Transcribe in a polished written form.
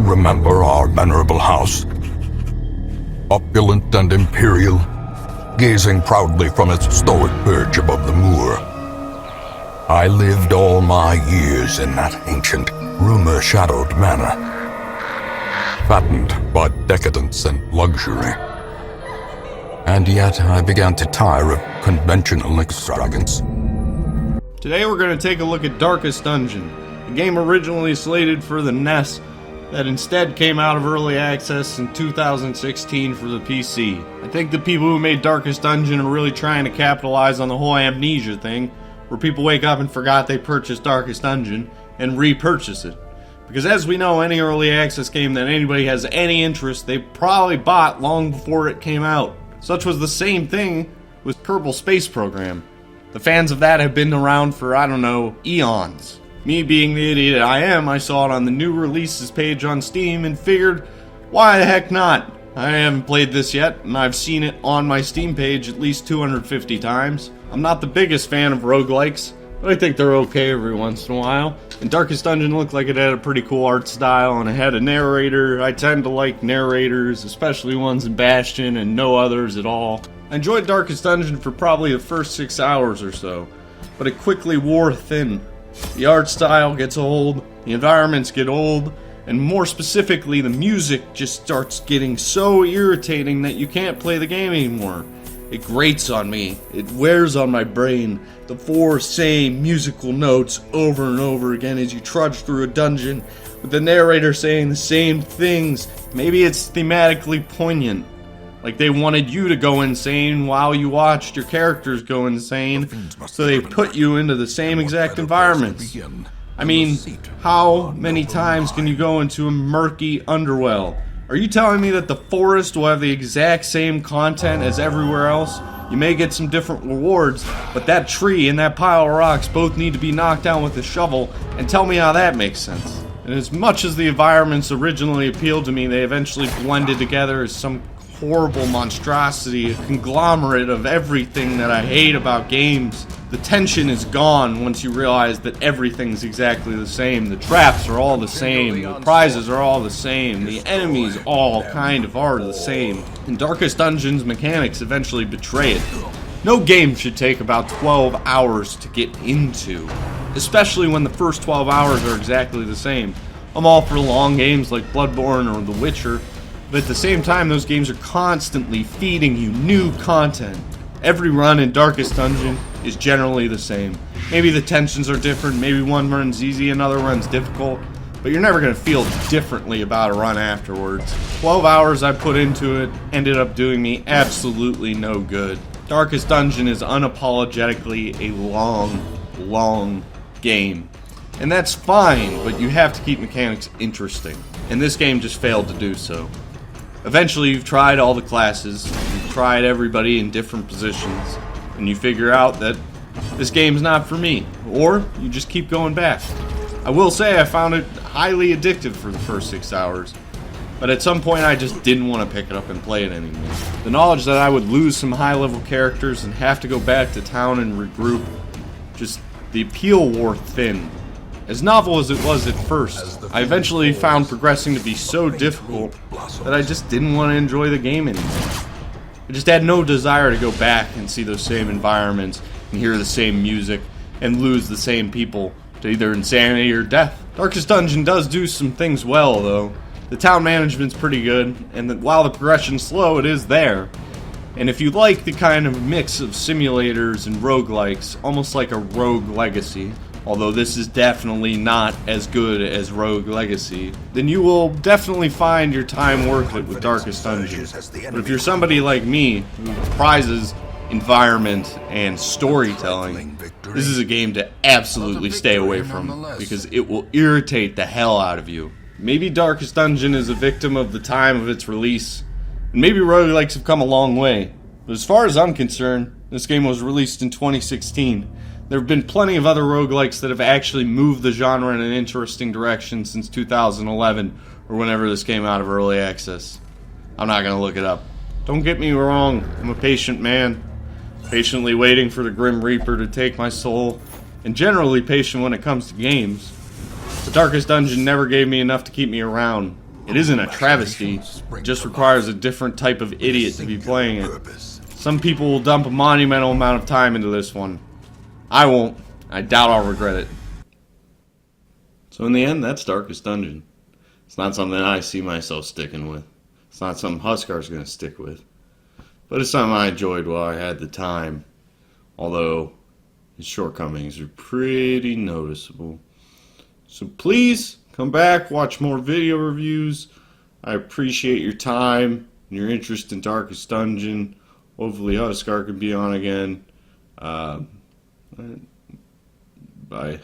remember our venerable house? Opulent and imperial, gazing proudly from its stoic perch above the moor. I lived all my years in that ancient, rumor-shadowed manor, fattened by decadence and luxury. And yet I began to tire of conventional extravagance. Today we're going to take a look at Darkest Dungeon, a game originally slated for the NES that instead came out of early access in 2016 for the PC. I think the people who made Darkest Dungeon are really trying to capitalize on the whole amnesia thing, where people wake up and forgot they purchased Darkest Dungeon and repurchase it. Because as we know, any early access game that anybody has any interest, they probably bought long before it came out. Such was the same thing with Kerbal Space Program. The fans of that have been around for, I don't know, eons. Me being the idiot I am, I saw it on the new releases page on Steam and figured, why the heck not? I haven't played this yet, and I've seen it on my Steam page at least 250 times. I'm not the biggest fan of roguelikes, but I think they're okay every once in a while. And Darkest Dungeon looked like it had a pretty cool art style, and it had a narrator. I tend to like narrators, especially ones in Bastion and no others at all. I enjoyed Darkest Dungeon for probably the first 6 hours or so, but it quickly wore thin. The art style gets old, the environments get old, and more specifically, the music just starts getting so irritating that you can't play the game anymore. It grates on me, it wears on my brain, the four same musical notes over and over again as you trudge through a dungeon, with the narrator saying the same things. Maybe it's thematically poignant. Like they wanted you to go insane while you watched your characters go insane, so they put you into the same exact environments. I mean, how many times can you go into a murky underwell? Are you telling me that the forest will have the exact same content as everywhere else? You may get some different rewards, but that tree and that pile of rocks both need to be knocked down with a shovel, and tell me how that makes sense. And as much as the environments originally appealed to me, they eventually blended together as some horrible monstrosity, a conglomerate of everything that I hate about games. The tension is gone once you realize that everything's exactly the same. The traps are all the same, the prizes are all the same, the enemies all kind of are the same. And Darkest Dungeon's mechanics eventually betray it. No game should take about 12 hours to get into, especially when the first 12 hours are exactly the same. I'm all for long games like Bloodborne or The Witcher, but at the same time, those games are constantly feeding you new content. Every run in Darkest Dungeon is generally the same. Maybe the tensions are different, maybe one run's easy, another run's difficult, but you're never going to feel differently about a run afterwards. 12 hours I put into it ended up doing me absolutely no good. Darkest Dungeon is unapologetically a long game. And that's fine, but you have to keep mechanics interesting. And this game just failed to do so. Eventually, you've tried all the classes, you've tried everybody in different positions, and you figure out that this game's not for me, or you just keep going back. I will say I found it highly addictive for the first 6 hours, but at some point I just didn't want to pick it up and play it anymore. The knowledge that I would lose some high-level characters and have to go back to town and regroup, just the appeal wore thin. As novel as it was at first, I eventually found progressing to be so difficult that I just didn't want to enjoy the game anymore. I just had no desire to go back and see those same environments and hear the same music and lose the same people to either insanity or death. Darkest Dungeon does do some things well, though. The town management's pretty good, and while the progression's slow, it is there. And if you like the kind of mix of simulators and roguelikes, almost like a Rogue Legacy, although this is definitely not as good as Rogue Legacy, then you will definitely find your time worth it with Darkest Dungeon. But if you're somebody like me, who prizes environment and storytelling, this is a game to absolutely stay away from, because it will irritate the hell out of you. Maybe Darkest Dungeon is a victim of the time of its release, and maybe roguelikes have come a long way. But as far as I'm concerned, this game was released in 2016. There have been plenty of other roguelikes that have actually moved the genre in an interesting direction since 2011, or whenever this came out of early access. I'm not going to look it up. Don't get me wrong, I'm a patient man, patiently waiting for the Grim Reaper to take my soul, and generally patient when it comes to games. The Darkest Dungeon never gave me enough to keep me around. It isn't a travesty, it just requires a different type of idiot to be playing it. Some people will dump a monumental amount of time into this one. I won't. I doubt I'll regret it. So in the end, that's Darkest Dungeon. It's not something I see myself sticking with. It's not something Huskar's going to stick with. But it's something I enjoyed while I had the time. Although, its shortcomings are pretty noticeable. So please, come back, watch more video reviews. I appreciate your time and your interest in Darkest Dungeon. Hopefully Huskar can be on again. Bye.